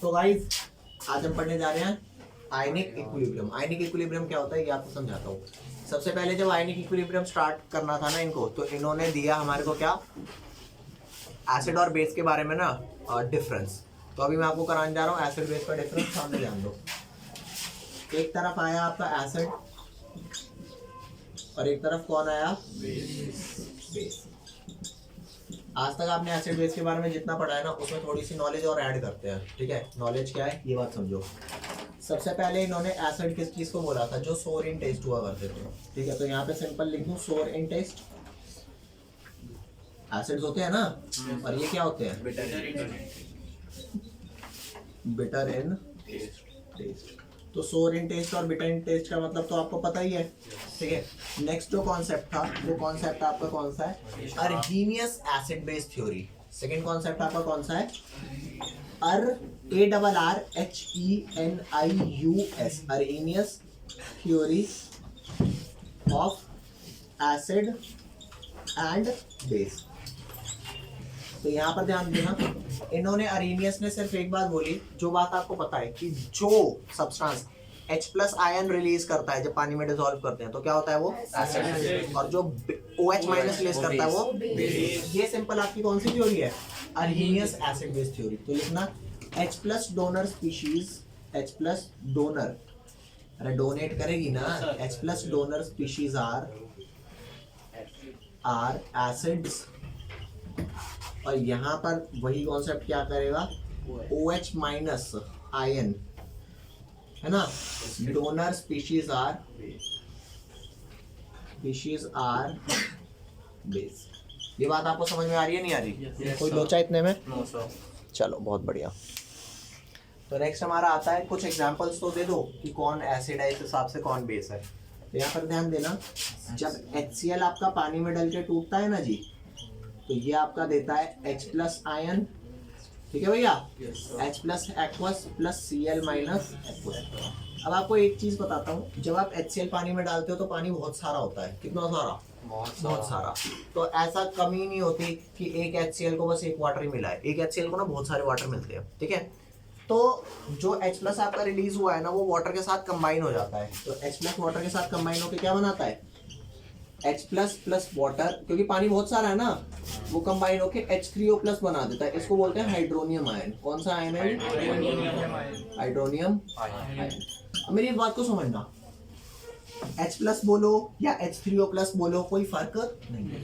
तो गाइस आज हम पढ़ने जा रहे हैं आयनिक इक्विलिब्रियम। आयनिक इक्विलिब्रियम क्या होता है ये आपको समझाता हूँ। सबसे पहले जब आयनिक इक्विलिब्रियम स्टार्ट करना था ना इनको, तो इन्होंने दिया हमारे को क्या, एसिड और बेस के बारे में ना डिफरेंस। तो अभी मैं आपको कराने जा रहा हूँ एसिड बेस का डिफरेंस। सामने ध्यान दो, एक तरफ आया आपका एसिड और एक तरफ कौन आया, बेस। आज तक आपने एसिड बेस के बारे में जितना पढ़ा है ना, उसमें थोड़ी सी नॉलेज और ऐड करते हैं। ठीक है, नॉलेज क्या है ये बात समझो। सबसे पहले इन्होंने एसिड किस चीज को बोला था, जो सोर इन टेस्ट हुआ करते थे। ठीक है, तो यहाँ पे सिंपल लिख दूं सोर इन टेस्ट। एसिड्स होते हैं ना, और ये क्या होते हैं, बिटर इन टेस्ट। तो सोर इन टेस्ट और बिटर इन टेस्ट का मतलब तो आपको पता ही है। ठीक है, नेक्स्ट जो कॉन्सेप्ट था वो कॉन्सेप्ट आपका कौन सा है, Arrhenius acid base theory. Second concept आपका कौन सा है, ARRHENIUS, Arrhenius theory of acid and base. तो यहाँ पर ध्यान देना, इन्होंने अर्हीनियस ने सिर्फ एक बात बोली, जो बात आपको पता है कि जो substance H plus ion release करता है जब पानी में डिसॉल्व करते हैं तो क्या होता है वो एसिड, और जो OH माइनस रिलीज करता है वो बेस। ये सिंपल आपकी कौन सी थ्योरी है, अर्हीनियस एसिड बेस थ्योरी। तो लिखना H plus donor species, H plus donor, अरे डोनेट करेगी ना, H plus donor species are acids. और यहाँ पर वही कॉन्सेप्ट क्या करेगा, OH माइनस आयन है ना, डोनर स्पीशीज आर बेस। ये बात आपको समझ में आ रही है, नहीं आ रही? कोई लोचा इतने में? चलो बहुत बढ़िया। तो नेक्स्ट हमारा आता है, कुछ एग्जांपल्स तो दे दो कि कौन एसिड है इस हिसाब से कौन बेस है। तो यहाँ पर ध्यान देना, जब HCl आपका पानी में डल के टूटता है ना जी, तो ये आपका देता है H प्लस आयन। ठीक है भैया, H plus aqueous plus Cl minus aqueous. अब आपको एक चीज बताता हूँ, जब आप HCl पानी में डालते हो तो पानी बहुत सारा होता है। कितना सारा, बहुत सारा। तो ऐसा कमी नहीं होती कि एक HCl को बस एक वाटर ही मिला है, एक HCl को ना बहुत सारे वाटर मिलते हैं। ठीक है, तो जो H प्लस आपका रिलीज हुआ है ना, वो वाटर के साथ कंबाइन हो जाता है। तो H प्लस वाटर के साथ कंबाइन होकर क्या बनाता है, H प्लस प्लस वाटर, क्योंकि पानी बहुत सारा है ना, वो कंबाइन होके H3O प्लस बना देता है। इसको बोलते हैं हाइड्रोनियम आयन। कौन सा आयन है, हाइड्रोनियम आयन। अब मेरी बात को समझना, H प्लस बोलो या H3O प्लस बोलो, कोई फर्क नहीं है।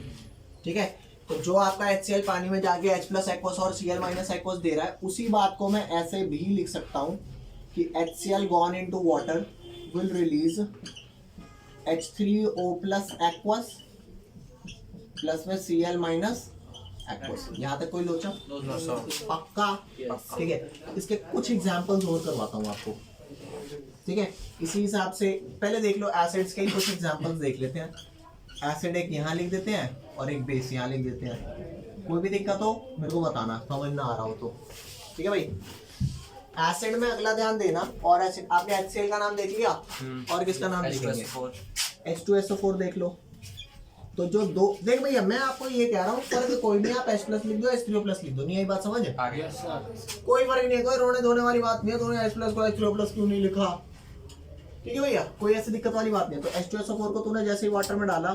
ठीक है, तो जो आपका HCl पानी में जाके H प्लस एक्वस और Cl माइनस एक्वस दे रहा है, उसी बात को मैं ऐसे भी लिख सकता हूँ कि HCl gone into water will release H3O plus aqueous plus में Cl माइनस एक्वस। यहाँ तक कोई लोचा? पक्का? ठीक है, इसके कुछ एग्जांपल्स और करवाता हूँ आपको। ठीक है, इसी हिसाब से पहले देख लो, एसिड्स के ही कुछ एग्जांपल्स देख लेते हैं। एसिड एक यहाँ लिख देते हैं और एक बेस यहाँ लिख देते हैं। कोई भी दिक्कत हो मेरे को बताना, समझ ना आ रहा हो तो। ठीक है भाई, एसिड में अगला ध्यान देना, और एसिड आपने HCl का नाम देख लिया, और किसका नाम लिखेंगे, H2SO4 देख लो। तो जो दो, देख भैया मैं आपको ये कह रहा हूँ, फर्क कोई नहीं, आप H प्लस लिख दो, H3O प्लस लिख दो, नहीं यही बात समझ है? कोई फर्क नहीं है, कोई रोने धोने वाली बात नहीं है। तूने H प्लस को H3O प्लस क्यों नहीं लिखा? ठीक है भैया, कोई ऐसी दिक्कत वाली बात नहीं है। तो H2SO4 को तूने जैसे ही वाटर में डाला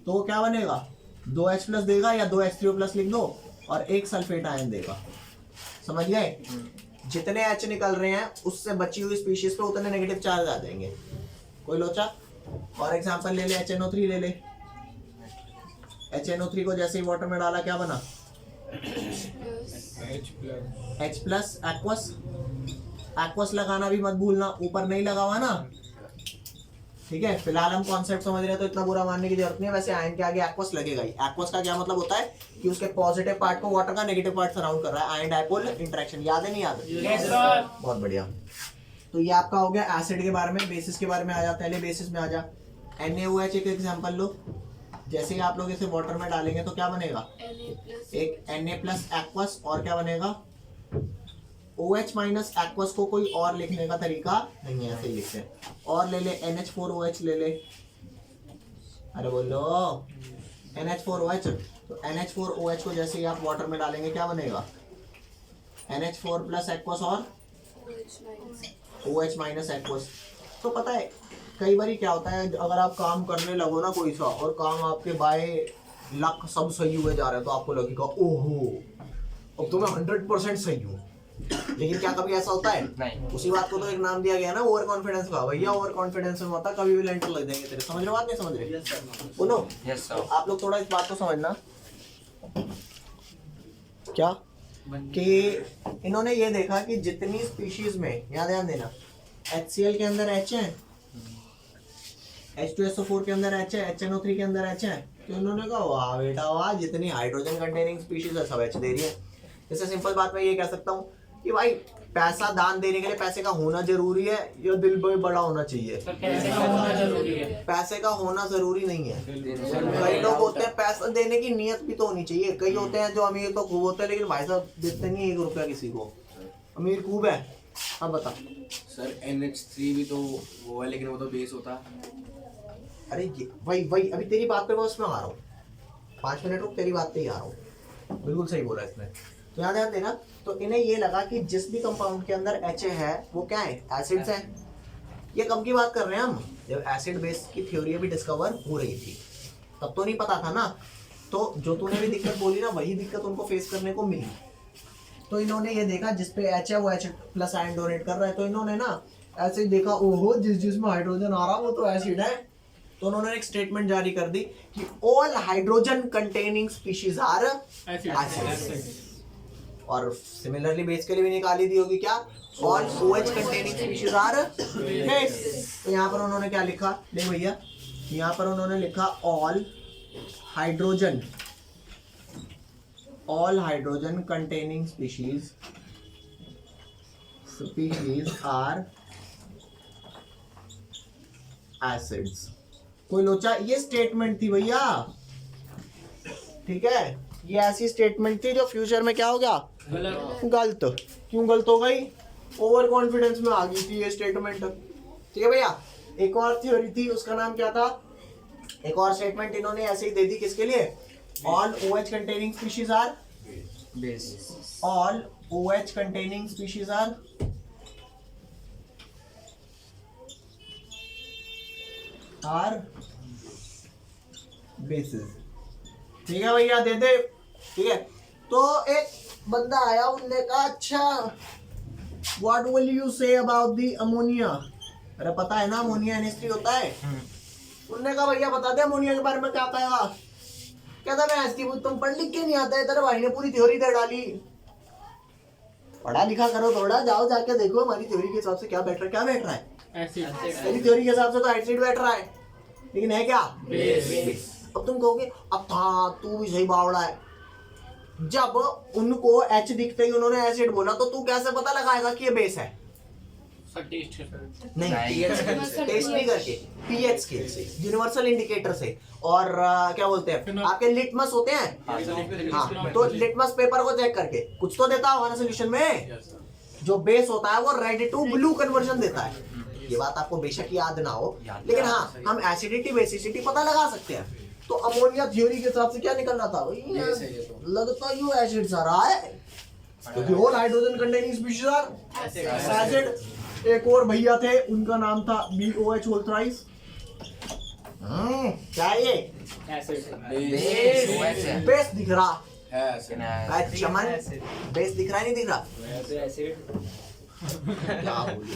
तो वो क्या बनेगा, 2H प्लस देगा, या 2H3O प्लस लिख दो, और एक सल्फेट आयन देगा। समझ गए? जितने H निकल रहे हैं उससे बची हुई स्पीशीज पे उतने नेगेटिव चार्ज आ जाएंगे। कोई लोचा? और एग्जांपल ले ले, HNO3 ले ले। HNO3 को जैसे ही वाटर में डाला क्या बना, H प्लस एक्वस। एक्वस लगाना भी मत भूलना, ऊपर नहीं लगा हुआ ना। ठीक है, फिलहाल हम कॉन्सेप्ट समझ रहे हैं तो इतना बुरा मानने की जरूरत नहीं है। वैसे आयन के आगे एक्वस लगेगा ही। एक्वस का क्या मतलब होता है कि उसके पॉजिटिव पार्ट को वाटर का नेगेटिव पार्ट सराउंड कर रहा है। आयन डायपोल इंटरेक्शन, याद है नहीं याद? yes, बहुत बढ़िया। तो ये आपका हो गया एसिड के बारे में। बेसिस के बारे में आ जा, पहले बेसिस में आ जा। NaOH एक एग्जांपल लो। जैसे ही आप लोग इसे वाटर में डालेंगे तो क्या बनेगा, एक Na प्लस एक्वस, और क्या बनेगा, OH माइनस एक्वस को कोई और लिखने का तरीका नहीं है, ऐसे ही लिखते हैं। और ले ले NH4OH ले ले, अरे बोलो NH4OH। तो NH4OH को जैसे ही आप वाटर में डालेंगे क्या बनेगा, NH4 प्लस एक्वस और OH माइनस एक्वस। तो पता है कई बार क्या होता है, अगर आप काम करने लगो ना कोई सा और काम आपके बाय लक सब सही हुए जा रहे हैं तो आपको लगेगा ओहो अब तो मैं 100% सही हूँ। लेकिन क्या कभी ऐसा होता है? नहीं। उसी बात को तो एक नाम दिया गया ना ओवर कॉन्फिडेंस का। भैया ओवर कॉन्फिडेंस में होता कभी भी लेंटर लग जाएंगे तेरे। समझ रहे हो बात? नहीं समझ रहे? बोलो। Yes sir. आप लोग थोड़ा इस बात को समझना क्या कि इन्होंने ये देखा कि जितनी स्पीशीज में, यहाँ ध्यान देना, HCl के अंदर H है, H2SO4 के अंदर H है, HNO3 के अंदर H है, तो इन्होंने कहा वाह बेटा वाह, जितनी हाइड्रोजन कंटेनिंग स्पीशीज है सब H दे रही है। जैसे सिंपल बात मैं ये कह सकता हूँ कि भाई पैसा दान देने के लिए पैसे का होना जरूरी है या दिल भी बड़ा होना चाहिए? पैसे का होना जरूरी नहीं है। कई लोग होते हैं पैसा देने की नियत भी तो होनी चाहिए। कई होते हैं जो अमीर तो खूब होते हैं लेकिन भाई साहब देते नहीं 1 रुपया किसी को। अमीर खूब है। अब बता सर NH3 भी तो वो है लेकिन वो तो बेस होता। अरे ये वही अभी तेरी बात पे मैं उसमें आ रहा हूँ। 5 मिनट रुक, तेरी बात पे ही आ रहा हूँ। बिल्कुल सही बोला इसने। तो याद ध्यान देना, तो इन्हें ये लगा कि जिस भी कंपाउंड के अंदर H है वो क्या है? एसिड्स है। ये कब की बात कर रहे हैं हम? जब एसिड बेस की थ्योरी अभी डिस्कवर हो रही थी, तब तो नहीं पता था ना। तो जो तूने भी दिक्कत बोली ना, वही दिक्कत उनको फेस करने को मिली। तो इन्होंने ये देखा जिस पे H है वो H प्लस आयन डोनेट कर रहा है, तो इन्होंने ना ऐसे ही देखा ओहो जिसमें हाइड्रोजन आ रहा वो तो एसिड है। तो उन्होंने एक स्टेटमेंट जारी कर दी कि all hydrogen containing species are acid. और सिमिलरली बेस के लिए भी निकाली दी होगी क्या? All OH containing species are base. तो यहाँ पर उन्होंने क्या लिखा? देख भैया, यहाँ पर उन्होंने लिखा all hydrogen containing species are acids. कोई लोचा, ये स्टेटमेंट थी भैया, ठीक है? ये ऐसी स्टेटमेंट थी जो फ्यूचर में क्या हो गया? गलत। क्यों गलत हो गई? ओवर कॉन्फिडेंस में आ गई थी ये स्टेटमेंट। ठीक है भैया। एक और थ्योरी थी, उसका नाम क्या था? एक और स्टेटमेंट इन्होंने ऐसे ही दे दी, किसके लिए? All OH containing species are base. All OH containing species are bases. ठीक है भैया, दे दे। ठीक है। तो एक बंदा आया, उनने कहा अच्छा what will you say about the ammonia? अरे पता है ना अमोनिया NH3 होता है। उनने कहा भैया बता दे अमोनिया के बारे में क्या कहेगा? कहता मैं ऐसी तुम पढ़ लिख के नहीं आता है, तेरे भाई ने पूरी थ्योरी दे डाली। पढ़ा लिखा करो थोड़ा, जाओ जाके देखो हमारी थ्योरी के हिसाब से क्या बैठ रहा है। तेरी थ्योरी के हिसाब से तो एसिड बैठ रहा है, लेकिन है क्या? बेस। अब तुम कहोगे अब हाँ तू भी सही बावड़ा है। जब उनको H दिखते ही उन्होंने एसिड बोला, तो तू कैसे पता लगाएगा कि ये बेस है? नहीं, टेस्ट नहीं करके, पीएच स्केल से, यूनिवर्सल इंडिकेटर से, और क्या बोलते हैं आपके लिटमस होते हैं। हाँ, तो लिटमस पेपर को चेक करके कुछ तो देता होगा ना सोल्यूशन में। जो बेस होता है वो रेड टू ब्लू कन्वर्जन देता है। ये बात आपको बेशक याद ना हो, लेकिन हाँ हम एसिडिटी बेसिसिटी पता लगा सकते हैं। तो अमोनिया थ्योरी के हिसाब से क्या निकल रहा था? लगता यू एसिड सा रहा है, क्योंकि all hydrogen containing species are acid. एक और भैया थे, उनका नाम था BOH होल थ्राइस। क्या ये? बेस दिख रहा है चमन, बेस दिख रहा है नहीं दिख रहा? क्या बोलूं?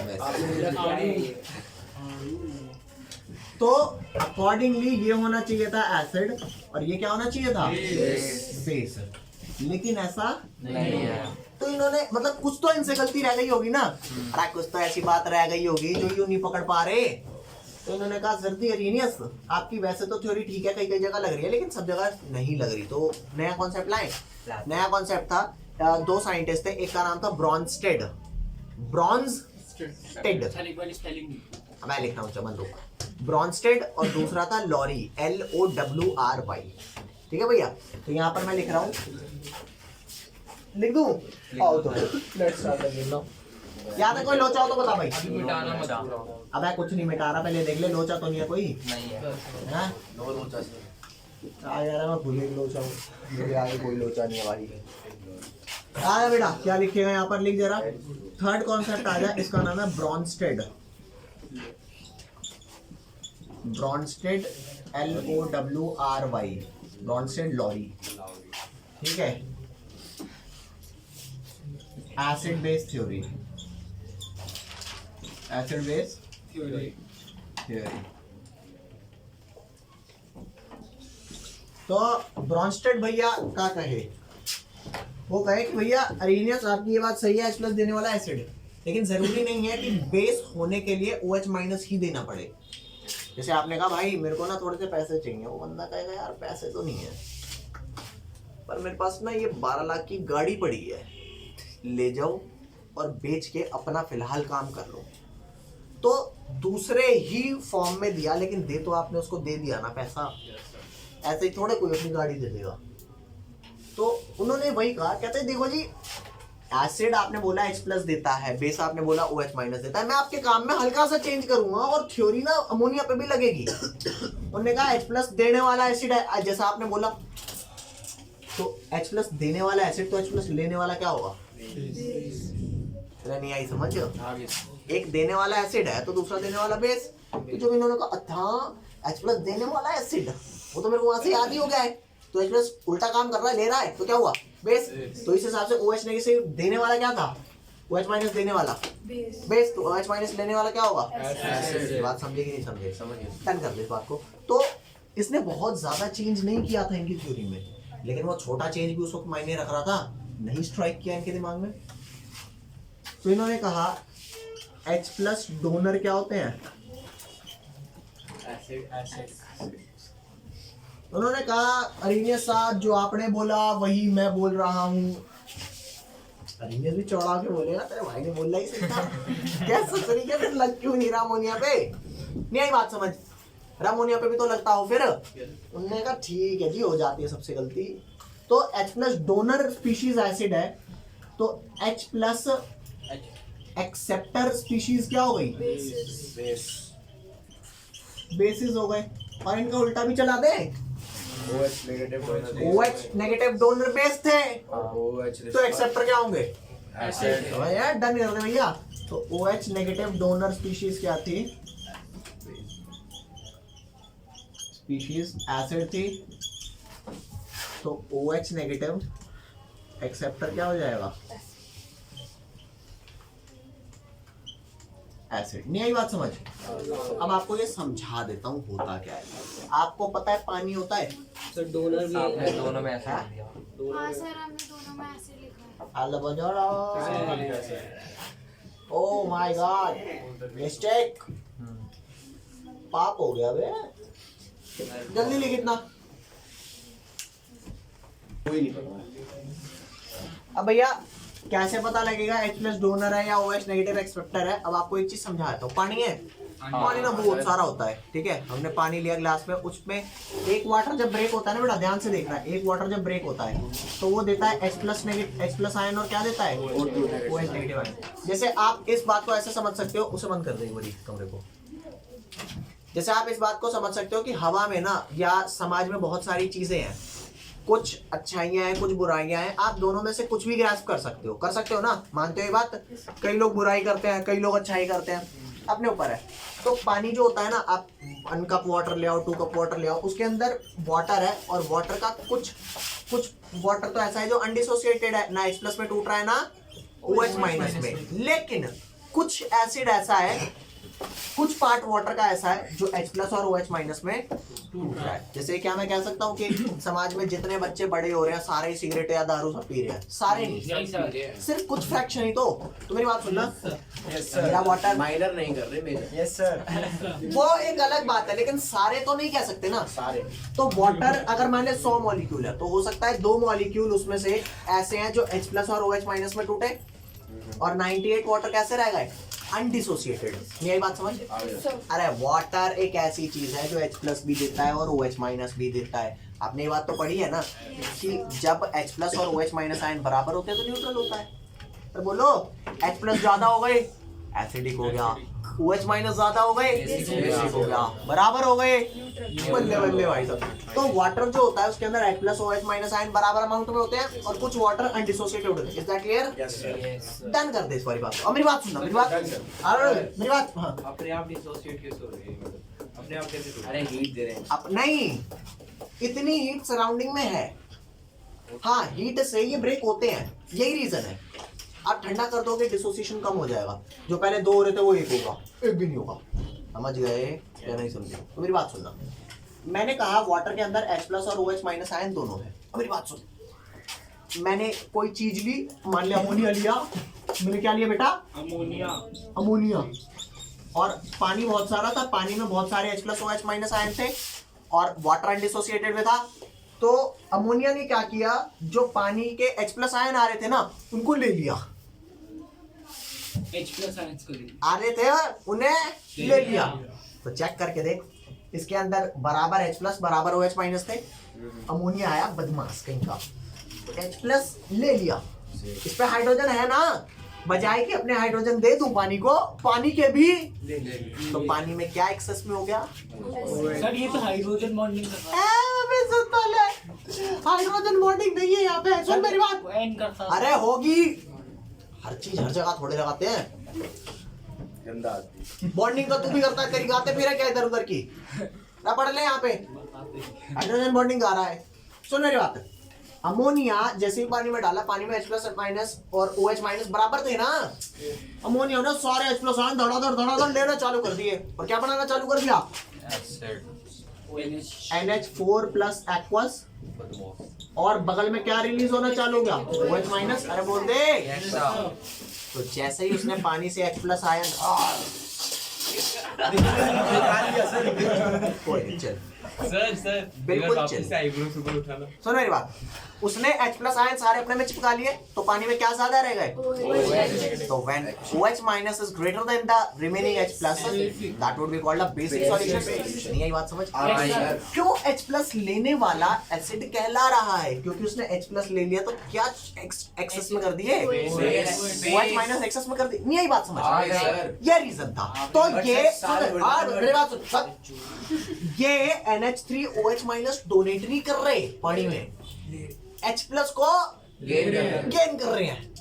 तो अकॉर्डिंगली ये होना चाहिए था एसिड, और ये क्या होना चाहिए था? बेस। लेकिन ऐसा नहीं है। तो इन्होंने मतलब कुछ तो इनसे गलती रह गई होगी ना। अरे कुछ तो ऐसी बात रह गई होगी जो यूं नहीं पकड़ पा रहे। तो इन्होंने कहा सर दी जीनियस, आपकी वैसे तो थ्योरी ठीक है, कई कई जगह लग रही है, लेकिन सब जगह नहीं लग रही। तो नया कॉन्सेप्ट लाए। नया कॉन्सेप्ट था, 2 साइंटिस्ट थे, एक का नाम था ब्रॉन्स्टेड। मैं लिख रहा हूँ चमन रुक। ब्रॉन्स्टेड, और दूसरा था लॉरी, LOWRY। ठीक है भैया। तो यहाँ पर मैं लिख रहा हूँ, लिख दूं? आओ तो लेट्स स्टार्ट अगेन नाउ। याद है कोई लोचा हो तो बता भाई। मिटाना मत। अबे कुछ नहीं मिटा रहा, पहले देख ले लोचा तो नहीं है कोई। नहीं है। हां नो लोचा से आ यार मैं भूल गया लोचा हूं, मेरे आगे कोई लोचा नहीं है भाई। आया बेटा, क्या लिखेगा यहाँ पर, लिख जरा। थर्ड कॉन्सेप्ट आ जाए, इसका नाम है Brønsted. Brønsted LORRY, Bronsted Lowry, ठीक है। Acid base theory, acid base theory. तो ब्रॉन्स्टेड भैया क्या कहे, वो कहे कि भैया अरेनियस आपकी ये बात सही है, H+ देने वाला एसिड है, लेकिन जरूरी नहीं है कि बेस होने के लिए OH- ही देना पड़े। जैसे आपने कहा भाई मेरे को ना थोड़े से पैसे चाहिए, वो बंदा कहेगा यार पैसे तो नहीं है, पर मेरे पास ना ये 12 लाख की गाड़ी पड़ी है, ले जाओ और बेच के अपना फिलहाल काम कर लो। तो दूसरे ही फॉर्म में दिया, लेकिन दे तो आपने उसको दे दिया ना पैसा, ऐसे ही थोड़े कोई अपनी गाड़ी दे देगा। तो उन्होंने वही कहा, कहते हैं देखो जी एसिड आपने बोला H+ देता है, बेस आपने बोला OH- देता है, मैं आपके काम में हल्का सा चेंज करूंगा और थ्योरी ना अमोनिया पे भी लगेगी। उन्होंने कहा H+ देने वाला एसिड है, जैसा आपने बोला, तो H+ देने वाला एसिड, तो H+ लेने वाला क्या होगा? नहीं आई समझ? एक देने वाला एसिड है तो दूसरा देने वाला बेस। तो जो इन्होंने कहा अच्छा H+ देने वाला एसिड, वो तो मेरे को वहां से याद ही हो गया है, तो H+ उल्टा काम कर रहा है, ले रहा है, तो क्या हुआ? बेस। तो इस हिसाब से OH- देने वाला क्या था? OH- देने वाला बेस, तो OH- लेने वाला क्या होगा? एसिड। बात समझे कि नहीं समझे? समझिए, टन कर दे इस बात को। तो इसने बहुत ज्यादा चेंज नहीं किया था इनकी थ्योरी में, लेकिन वो छोटा चेंज भी उस वक्त मायने रख रहा था, नहीं स्ट्राइक किया इनके दिमाग में। तो इन्होंने कहा H+ डोनर क्या होते हैं? उन्होंने कहा अरेनियस साहब जो आपने बोला वही मैं बोल रहा हूँ। अरेनियस भी चौड़ा के बोलेगा, तेरे भाई ने बोला ही सही था। क्या ससुरी के फिर लग क्यों नहीं रहा अमोनिया पे? नहीं आई बात समझ? अमोनिया पे भी तो लगता हो फिर। उन्होंने कहा ठीक है जी, हो जाती है सबसे गलती। तो H+ डोनर स्पीशीज एसिड है, तो H+ एक्सेप्टर स्पीशीज क्या हो गई? बेसिस हो गए। और इनका उल्टा भी चला दे, OH- डोनर बेस थे, तो एक्सेप्टर क्या होंगे? एसिड। यार डन कर दे भैया। तो OH- डोनर स्पीशीज क्या थी? स्पीशीज एसिड थी, तो OH- एक्सेप्टर क्या हो जाएगा? एसिड। नहीं आई बात समझ? अब आपको ये समझा देता हूँ होता क्या है। आपको पता है पानी होता है, सर डोनर भी आपने दोनों में ऐसा लिया। हाँ सर, हमने दोनों में एसिड लिखा है। अल्लाह बजारा। ओह माय गॉड, मिस्टेक, पाप हो गया बे। जल्दी लिख इतना। कोई नहीं पता। अब भैया कैसे पता लगेगा H+ डोनर है या OH- एक्सेप्टर है? अब आपको एक चीज समझाता हूँ। पानी है, पानी ना बहुत सारा होता है, ठीक है। हमने पानी लिया ग्लास में, उसमें एक वाटर जब ब्रेक होता है ना बेटा, ध्यान से देखना, एक वाटर जब ब्रेक होता है तो वो देता है H+ आयन, और क्या देता है? OH- ion. जैसे आप इस बात को ऐसे समझ सकते हो, उसे बंद कर देंगे बड़ी कमरे को। जैसे आप इस बात को समझ सकते हो कि हवा में ना या समाज में बहुत सारी चीजें हैं, कुछ अच्छाइयाँ हैं, कुछ बुराइयां हैं, आप दोनों में से कुछ भी ग्रास्प कर सकते हो ना? मानते हो ये बात? कई लोग बुराई करते हैं, कई लोग अच्छाई करते हैं, अपने ऊपर है। तो पानी जो होता है ना, आप 1 कप वाटर ले आओ, 2 कप वाटर ले आओ, उसके अंदर वाटर है, और वाटर का कुछ वाटर तो ऐसा है जो अनडिसोसिएटेड है, ना H+ में टूट रहा है ना OH- में, लेकिन कुछ एसिड ऐसा है, कुछ पार्ट वाटर का ऐसा है जो H+ और OH- में टूट रहा है। जैसे क्या मैं कह सकता हूँ कि समाज में जितने बच्चे बड़े हो रहे हैं सारे सिगरेट या दारू सब पी रहे हैं, सारे नहीं, सिर्फ कुछ फ्रैक्शन ही। तो मेरी बात सुनना, मेरा वाटर माइनर नहीं कर रहे मेजर। यस सर, वो एक अलग बात है, लेकिन सारे तो नहीं कह सकते ना। सारे तो वाटर अगर मान ले 100 मॉलिक्यूल है, तो हो सकता है 2 मॉलिक्यूल उसमें से ऐसे हैं जो H+ और OH- में टूटे, और 98 वाटर कैसे रहेगा? अनडिसोसिएटेड। यही बात समझ? अरे वाटर एक ऐसी चीज है जो H+ भी देता है और OH- भी देता है। आपने ये बात तो पढ़ी है ना कि जब H+ और OH- आयन बराबर होते हैं तो न्यूट्रल होता है। तो बोलो H+ ज्यादा हो गए एसिडिक हो गया, OH माइनस ज्यादा हो गए, बेसिक हो गया, बराबर हो गए। बल्ले बल्ले भाई साहब। तो वाटर जो होता है उसके अंदर H plus OH minus ion बराबर अमाउंट में होते हैं और कुछ वाटर अनडिसोसिएटेड होते हैं। Is that clear? डन कर दे इस वाली बात को। अब मेरी बात सुनना, मेरी बात, अरे मेरी बात, हाँ अपने आप डिसोसिएट कैसे हो रही है? अपने आप कैसे? अरे हीट दे रहे हैं। अब नहीं, इतनी हीट सराउंडिंग में है, हाँ हीट से ये ब्रेक होते हैं, यही रीजन है। आप ठंडा कर दोगे डिसोसिएशन कम हो जाएगा, जो पहले 2 हो रहे थे वो 1 होगा, 1 भी नहीं होगा। समझ गए या नहीं समझे? तो मेरी बात सुनना, मैंने कहा वाटर के अंदर H प्लस और OH माइनस आयन दोनों है। अब मेरी बात सुन, मैंने कोई चीज ली, मान लिया अमोनिया लिया, मैंने क्या लिया बेटा? अमोनिया। और पानी बहुत सारा था, पानी में बहुत सारे H plus OH minus ion थे और वाटर अनडिसोसिएटेड में था। तो अमोनिया ने क्या किया, जो पानी के H प्लस आयन आ रहे थे ना उनको ले लिया, H प्लस आयंस को आ रहे थे उन्हें ले लिया। तो चेक करके देख, इसके अंदर बराबर H प्लस बराबर OH माइनस थे, अमोनिया आया बदमाश कहीं का, तो H प्लस ले लिया, इस पे हाइड्रोजन है ना, बजाय कि अपने हाइड्रोजन दे दूं पानी को, पानी के भी तो पानी में क्या एक्सेस में हो गया? सर ये तो हाइड्रोजन बॉन्डिंग कर रहा हाइड्रोजन बॉन्डिंग नहीं है यहाँ पे, सुन मेरी बात। है एन करता है। अरे होगी, हर चीज हर जगह थोड़े लगाते हैं, गंदा आदमी। बॉन्डिंग तो तू भी करता है, तेरी गाते फिर क्या इधर उधर की ना, पढ़ ले यहाँ पे हाइड्रोजन बॉन्डिंग आ रहा है। सुन मेरी बात, अमोनिया जैसे ही पानी में डाला, पानी में H प्लस माइनस और OH माइनस बराबर थे ना, अमोनिया ने सारे H प्लस आयन धड़ाधड़ लेना चालू कर दिए और क्या बनाना चालू कर दिया? NH4 प्लस एक्वस, और बगल में क्या रिलीज होना चालू हो गया? OH minus. अरे बोल दे। तो जैसे ही उसने पानी से H प्लस आयन सर बिल्कुल सुनो मेरी बात, उसने H प्लस आयन सारे अपने में चिपका लिए, तो पानी में क्या ज्यादा रह गए? तो when OH minus is greater than the remaining H plus, that would be called a basic solution। नहीं आई बात समझ? क्यों H plus लेने वाला एसिड कहला रहा है? क्योंकि उसने H plus ले लिया तो क्या एक्सेस में कर दिए? OH minus एक्सेस में कर दिए। नहीं आई बात समझ? ये रीजन था। तो ये मेरी बात सुन, ये NH3OH माइनस डोनेट नहीं कर रहे पानी में, H प्लस को गेन कर रहे हैं।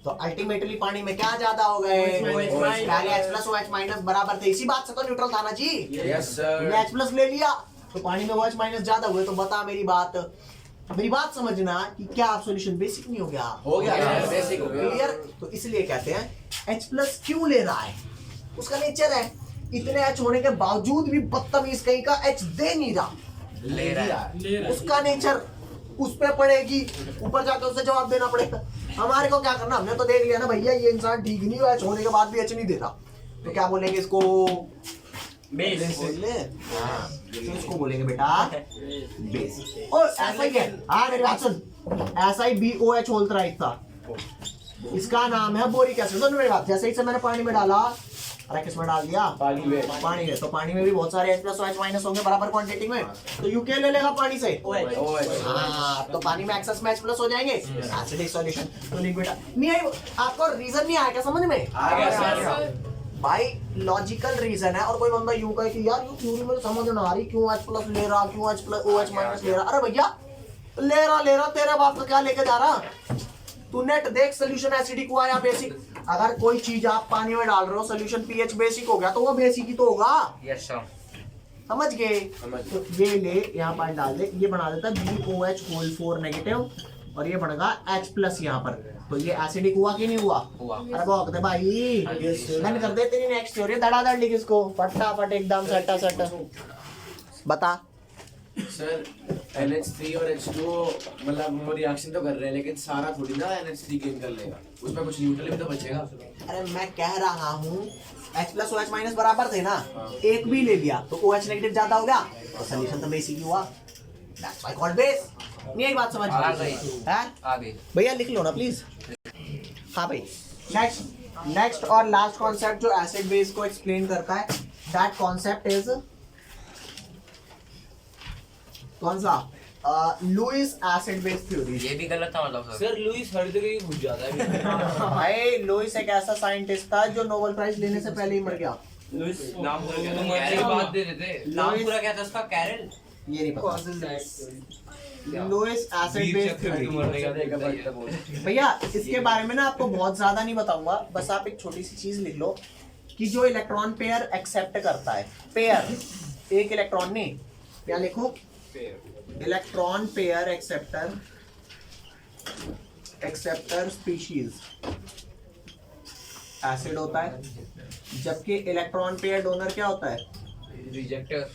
तो अल्टीमेटली पानी में क्या ज्यादा हो गए? पहले H प्लस OH माइनस बराबर थे, इसी बात से तो न्यूट्रल था ना जी। Yes sir. H प्लस ले लिया तो पानी में OH माइनस ज्यादा हुए, तो बता मेरी बात समझना कि क्या आप सॉल्यूशन बेसिक नहीं हो गया? हो गया, बेसिक हो गया। क्लियर? तो इसलिए कहते हैं H प्लस क्यों ले रहा है, उसका नेचर है। इतने H होने के बावजूद भी बदतमीज कहीं का H दे नहीं रहा, ले रहा है। उसका नेचर उस पे पड़ेगी, ऊपर जाकर उसे जवाब देना पड़ेगा। हमारे को क्या करना, हमने तो देख लिया ना भैया ये इंसान ठीक नहीं हुआ, H होने के बाद भी H नहीं देता, तो क्या बोलेंगे इसको? बेस बोले। हाँ, तो इसको बोलेंगे बेटा बेस। ओ ऐसा ही है, हाँ मेरी बात सुन, ऐसा ही BOH होल राइट था, इसका नाम है बोरिक एसिड। सुन मेरी बात, जैसे ही से मैंने पानी में डाला, अरे किसमें डाल दिया? पानी में। तो पानी में भी बहुत सारे H प्लस OH माइनस होंगे बराबर क्वांटिटी में, तो यू क्या ले लेगा पानी से? हाँ, तो पानी में एक्सेस में H प्लस हो जाएंगे, एसिडिक सॉल्यूशन। तो लिख बेटा, नहीं आई आपको रीजन नहीं आया क्या समझ में? भाई लॉजिकल रीजन है। और कोई बंदा यूं कहे कि यार यूं थ्योरी में समझ ना आ रही, क्यों H प्लस ले रहा, क्यों H प्लस OH माइनस ले रहा? अरे भैया ले रहा, तेरे बाप का क्या लेके जा रहा? तू नेट देख, सोल्यूशन एसिडिक हुआ या बेसिक। अगर कोई चीज आप पानी में डाल रहे हो, सोल्यूशन पीएच बेसिक हो गया, तो वो बेसिक ही तो होगा। Yes sir. समझ गए? तो ये ले यहाँ पर डाल दे, ये बना देता BOH होल 4 नेगेटिव और ये बनेगा H प्लस यहाँ पर, तो ये एसिडिक हुआ कि नहीं हुआ? अरे बहुत दे भाई, डन कर दे। तेरी नेक्स्ट थ्योरी धड़ाधड़ लिख इसको फटाफट एकदम सट्टा बता। सर NH3 और H2 मतलब वो रिएक्शन तो कर रहे हैं, लेकिन सारा थोड़ी ना NH3 गेन कर लेगा, उसमें कुछ न्यूट्रल भी तो बचेगा। अरे मैं कह रहा हूँ H प्लस OH माइनस बराबर थे ना, एक भी ले लिया तो OH नेगेटिव ज्यादा हो गया, तो सोल्यूशन तो बेसिक ही हुआ। That's why called base। नहीं आई बात समझ? आ गई भैया लिख लो ना प्लीज। हाँ भाई, नेक्स्ट और लास्ट कॉन्सेप्ट जो एसिड बेस को एक्सप्लेन करता है, दैट कॉन्सेप्ट इज कौन सा? Lewis acid base theory. ये भी गलत था मतलब सर। सर लुईस हर जगह ही घुस जाता है। भाई लुईस एक ऐसा साइंटिस्ट था जो नोबेल प्राइज लेने से पहले ही मर गया। लुईस नाम पूरा क्या तुम था? ऐसे ही बात दे देते। नाम लुईस- पूरा क्या था उसका? कैरल। ये नहीं पता। Lewis acid base theory. मरने का देखता है। भैया इसके बारे में ना आपको बहुत ज्यादा नहीं बताऊंगा, बस आप एक छोटी सी चीज लिख लो कि जो इलेक्ट्रॉन पेयर एक्सेप्ट करता है, पेयर एक इलेक्ट्रॉन नहीं, क्या लिखो? Electron pair acceptor species acid होता है, जबकि इलेक्ट्रॉन पेयर डोनर क्या होता है? रिजेक्टर।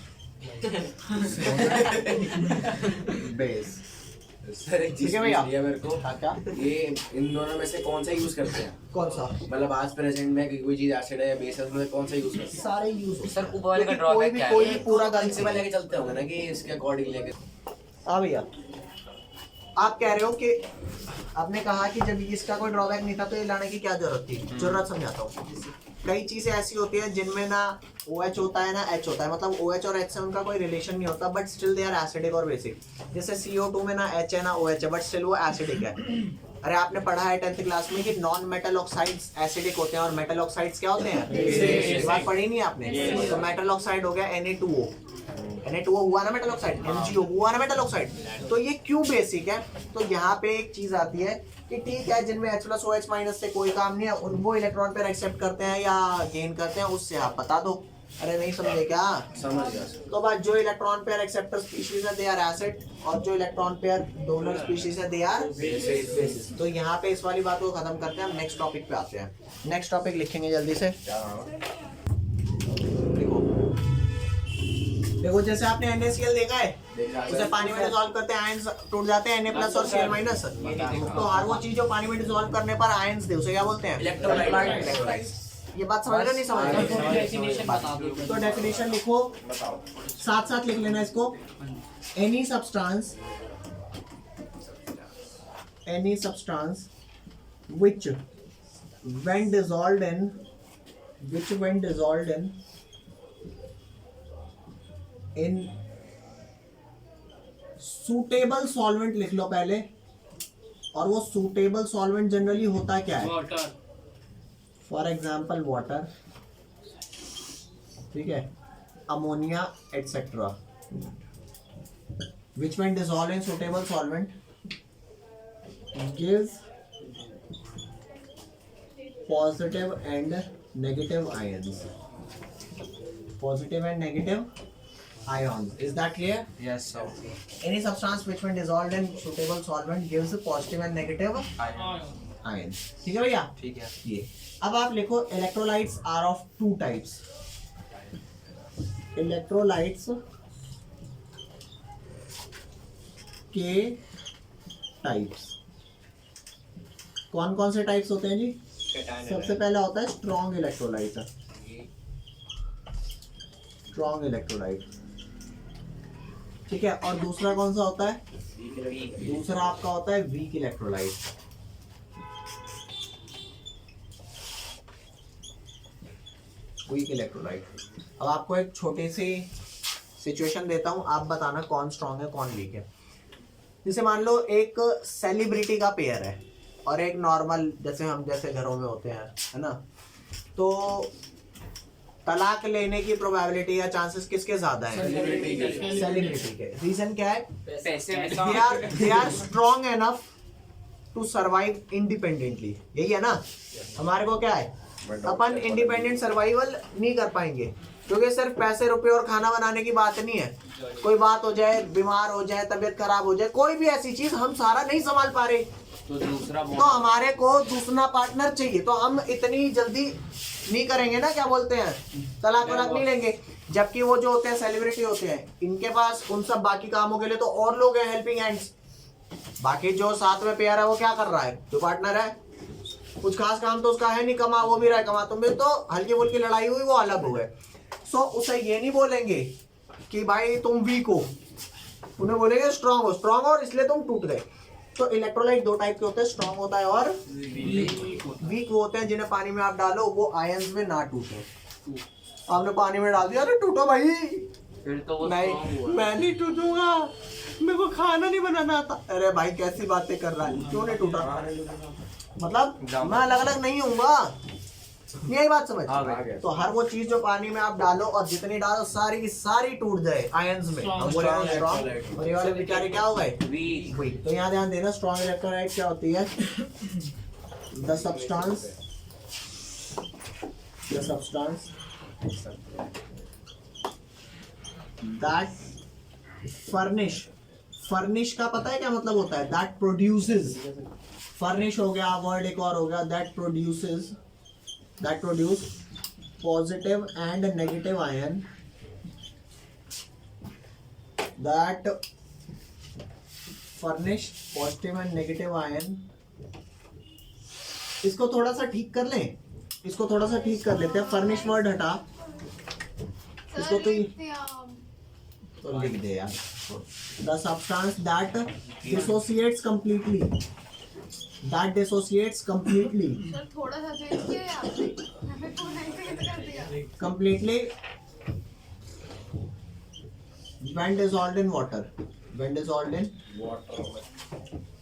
बेस। सर एक चीज ठीक है भैया। पूछ लिया मेरे को, हाँ क्या? ये इन दोनों में से कौन सा यूज करते हैं? कौन सा? मतलब आज प्रेजेंट में कोई चीज एसिड है या बेस है, उसमें कौन सा यूज करते हैं? सारे यूज होते सर हैं। ऊपर वाले का क्योंकि ड्रॉबैक क्या कोई है? भी पूरा गन से प्रिंसिपल लेके चलते होंगे ना कि इसके अकॉर्डिंग लेके। हाँ भैया, आप कह रहे हो कि आपने कहा कि जब इसका कोई ड्रॉबैक नहीं था तो ये लाने की क्या जरूरत थी? जरूरत समझाता हूँ। कई चीजें ऐसी होती है जिनमें ना OH होता है ना H होता है, मतलब OH और H से उनका कोई रिलेशन नहीं होता, but still they are acidic और बेसिक। जैसे CO2 में ना H है ना OH है, बट स्टिल वो एसिडिक है। अरे आपने पढ़ा है 10th क्लास में कि नॉन मेटल ऑक्साइड्स एसिडिक होते हैं और मेटल ऑक्साइड्स क्या होते हैं? ये बात पढ़ी नहीं आपने? तो मेटल ऑक्साइड हो गया Na2O। Na2O हुआ ना मेटल ऑक्साइड, MgO हुआ ना मेटल ऑक्साइड। तो ये क्यों बेसिक है? तो यहाँ पे एक चीज आती है कि ठीक है, जिनमें H+OH- से कोई काम नहीं है, वो इलेक्ट्रॉन पेयर एक्सेप्ट करते हैं या गेन करते हैं, उससे आप बता दो। अरे नहीं समझे क्या? समझ गया सर। तो बस जो इलेक्ट्रॉन पेयर एक्सेप्टर स्पीशीज है दे आर एसिड, और जो इलेक्ट्रॉन पेयर डोनर स्पीशीज है दे आर बेसिस। तो यहाँ पे इस वाली बात को खत्म करते हैं, हम नेक्स्ट टॉपिक पे आते हैं। नेक्स्ट टॉपिक लिखेंगे जल्दी से। देखो देखो, जैसे आपने NaCl देखा है, उसे पानी में डिसॉल्व करते हैं आयंस टूट जाते हैं, Na+ और Cl-। तो हर वो चीज जो पानी में डिसॉल्व करने पर आयंस दे उसे क्या बोलते हैं? इलेक्ट्रोलाइट। ये बात समझ रहे हो नहीं समझ रहे? डेफिनेशन बता दो। तो डेफिनेशन लिखो, साथ साथ लिख लेना इसको। Any substance which when dissolved in suitable solvent लिख लो पहले, और वो suitable solvent जनरली होता क्या है? वाटर। फॉर एग्जाम्पल वाटर, ठीक है, ammonia etcetera, which when dissolved in suitable solvent gives positive and negative ions. Positive and negative ions. Is that clear? Yes sir. Any substance which when dissolved in suitable solvent gives positive and negative ions. ठीक है भैया? ठीक है। ये अब आप लिखो electrolytes are of two types. Electrolytes के टाइप्स कौन कौन से टाइप्स होते हैं जी? सबसे पहला होता है स्ट्रॉन्ग इलेक्ट्रोलाइट। स्ट्रॉन्ग इलेक्ट्रोलाइट, ठीक है। और दूसरा कौन सा होता है? दूसरा आपका होता है वीक इलेक्ट्रोलाइट। Weak electrolyte. अब आपको एक छोटी सी सिचुएशन देता हूं, आप बताना कौन स्ट्रॉन्ग है कौन वीक है। जैसे मान लो एक सेलिब्रिटी का पेयर है और एक नॉर्मल जैसे घरों में होते हैं, है ना? तो तलाक लेने की प्रोबेबिलिटी या चांसेस किसके ज्यादा है? सेलिब्रिटी के। रीजन क्या है? They are strong enough to survive independently. यही है ना? हमारे को क्या है, अपन इंडिपेंडेंट सर्वाइवल नहीं कर पाएंगे, क्योंकि सिर्फ पैसे रुपए और खाना बनाने की बात नहीं है। कोई बात हो जाए, बीमार हो जाए, तबीयत खराब हो जाए, कोई भी ऐसी चीज हम सारा नहीं संभाल पा रहे, तो हमारे को दूसरा पार्टनर चाहिए। तो हम इतनी जल्दी नहीं करेंगे ना, क्या बोलते हैं, तलाक वलाक नहीं लेंगे। जबकि वो जो होते हैं सेलिब्रिटी होते हैं, इनके पास उन सब बाकी कामों के लिए तो और लोग हैं, हेल्पिंग हैंड्स। बाकी जो साथ में पेयर है वो क्या कर रहा है? जो पार्टनर है कुछ खास काम तो उसका है नहीं, कमा वो भी रहा है, कमा तुम भी, तो हल्की फुल्की लड़ाई हुई वो अलग हो गए। सो उसे ये नहीं बोलेंगे कि भाई तुम वीक हो, उन्हें बोलेंगे स्ट्रांग हो, और इसलिए तुम टूट गए। तो इलेक्ट्रोलाइट दो टाइप के होते हैं, स्ट्रांग होता है और वीक वो होते हैं जिन्हें पानी में आप डालो वो आयंस में ना टूटे। आपने पानी में डाल दिया, अरे टूटो भाई, फिर तो वो नहीं, मैं नहीं टूटूंगा, मेरे को खाना नहीं बनाना आता। अरे भाई कैसी बातें कर रहा है, क्यों नहीं टूटा? मतलब मैं अलग अलग नहीं हूँगा, यही बात समझ। तो हर वो चीज जो पानी में आप डालो और जितनी डालो सारी की सारी टूट जाए आयंस में, हम बोलेंगे स्ट्रॉन्ग, और ये वाले बेचारे क्या हो गए, वीक। तो यहाँ ध्यान देना, स्ट्रॉन्ग इलेक्ट्रोलाइट क्या होती है? द सब्सटेंस दैट फर्निश का पता है क्या मतलब होता है? दैट प्रोड्यूसेस, फर्निश हो गया, वर्ड एक और हो गया, that produce positive and negative ion, that furnish positive and negative ion. इसको थोड़ा सा ठीक कर लें, इसको थोड़ा सा ठीक कर लेते हैं। फर्निश वर्ड हटा, इसको तो लिख दे यार। The substance that dissociates completely, sir थोड़ा सा चेंज किया है आपने, हमें तो नहीं चेंज कर दिया। completely when dissolved in water,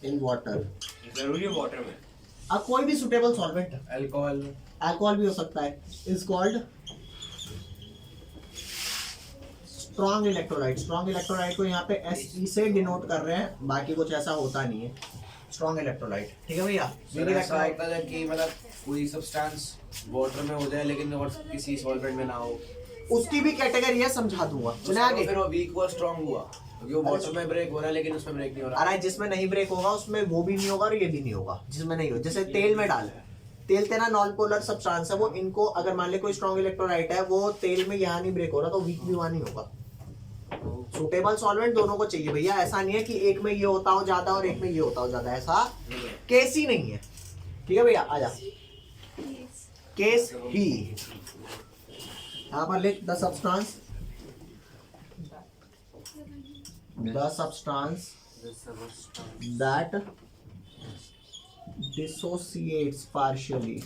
in water। जरूरी है वाटर में। अब कोई भी सुटेबल सॉल्वेंट, अल्कोहल भी हो सकता है, इज कॉल्ड स्ट्रॉन्ग इलेक्ट्रोलाइट को यहाँ पे SE से डिनोट कर रहे हैं, बाकी कुछ ऐसा होता नहीं है। स्ट्रॉन्ग इलेक्ट्रोलाइट, ठीक है भैया। ऐसा होता है कि मतलब कोई सब्सटेंस वाटर में हो जाए लेकिन और किसी सॉल्वेंट में ना हो, उसकी भी कैटेगरी है, समझा दूंगा। चले आगे। फिर वो वीक हुआ स्ट्रांग हुआ, क्योंकि वो वाटर में ब्रेक हो रहा है लेकिन उसमें ब्रेक नहीं हो रहा। अरे जिसमें नहीं ब्रेक होगा उसमें वो भी नहीं होगा और ये भी नहीं होगा, जिसमें नहीं हो। जैसे तेल में डाल, तेल तेरा नॉन पोलर सब्सटेंस है, वो इनको अगर मान ले कोई स्ट्रॉन्ग इलेक्ट्रोलाइट है, वो तेल में यहाँ नहीं ब्रेक हो रहा तो वीक भी वहाँ नहीं होगा। सुटेबल सॉल्वेंट दोनों को चाहिए भैया, ऐसा नहीं है कि एक में ये होता हो ज्यादा और एक में ये होता हो ज्यादा, ऐसा केस ही नहीं है। ठीक है भैया, आजा केस ही। यहाँ पर लिख the substance that dissociates partially,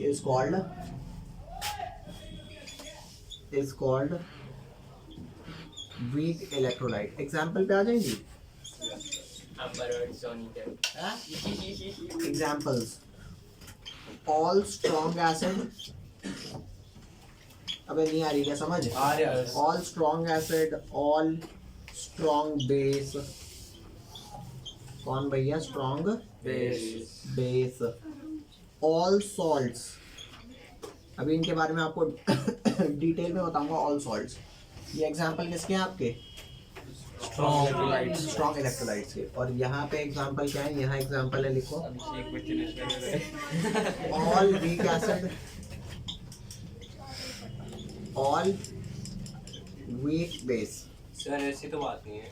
is called weak electrolyte। Example पे आ जाएंगी एग्जाम्पल्स। all strong acid, अबे नहीं आ रही क्या समझ? आ रहा है। all strong acid, all strong base। कौन भैया? strong base। all salts, अभी इनके बारे में आपको डिटेल में बताऊंगा। all salts, ये एग्जांपल किसके हैं आपके? स्ट्रॉन्ग इलेक्ट्रोलाइट्स के। और यहाँ पे एग्जांपल क्या है? यहाँ एग्जांपल है, लिखो all weak acid, all weak base। Sir ऐसी तो बात नहीं है।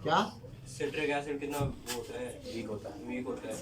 क्या? सिट्रिक एसिड कितना वो होता है? वीक होता है।